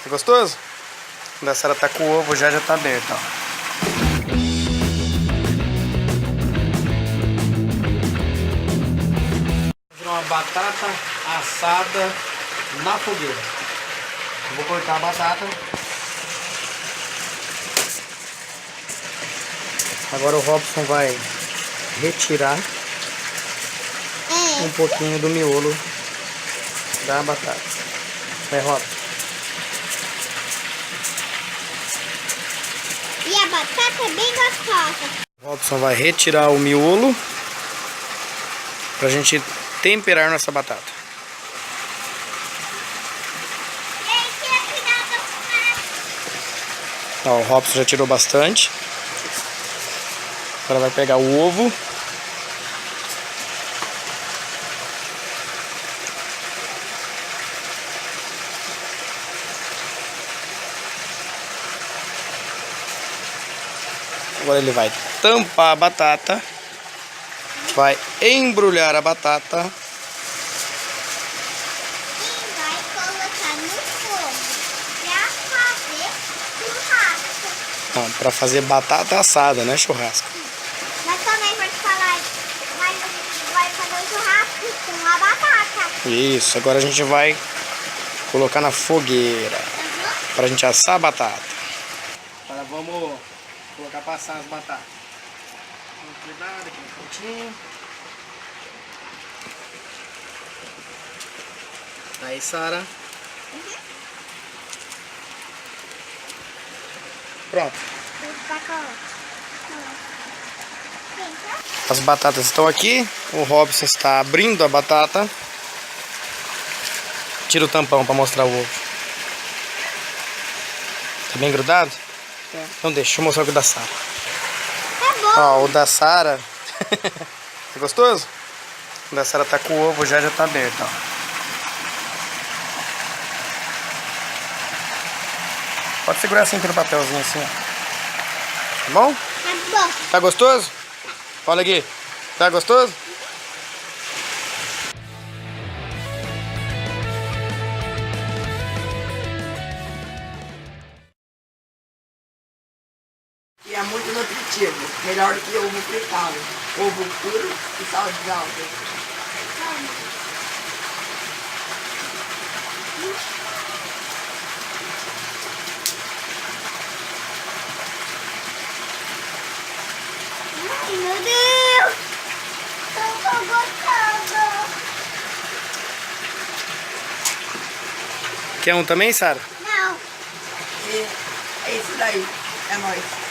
Tá gostoso? Quando a Sara tá com o ovo já tá aberto, ó. Uma batata assada na fogueira. Eu vou cortar a batata. Agora o Robson vai retirar um pouquinho do miolo da batata. Vai, Robson. E a batata é bem gostosa. O Robson vai retirar o miolo pra gente temperar nossa batata. Ó, o Robson já tirou bastante. Agora vai pegar o ovo. Agora ele vai tampar a batata. Vai embrulhar a batata. E vai colocar no fogo pra fazer churrasco. Não, pra fazer batata assada, né? Churrasco. Mas também pode falar, mas vai fazer o churrasco com a batata. Isso, agora a gente vai colocar na fogueira pra gente assar a batata. Agora vamos colocar pra assar as batatas. Cuidado aqui no cantinho. Aí, Sara. Pronto. As batatas estão aqui. O Robson está abrindo a batata. Tira o tampão para mostrar o ovo. Tá bem grudado? É. Então deixa eu mostrar o que da Sara. Tá bom. Ó, o da Sara. Tá gostoso? O da Sara tá com o ovo já tá aberto, ó. Pode segurar assim pelo papelzinho assim, ó. Tá bom? Tá bom. Tá gostoso? Olha aqui. Tá gostoso? E é muito nutritivo. Melhor do que ovo fritado. Ovo puro e sal de alga. Ai, meu Deus. Eu tô gostando. Quer um também, Sara? Não. E é isso daí. É nóis.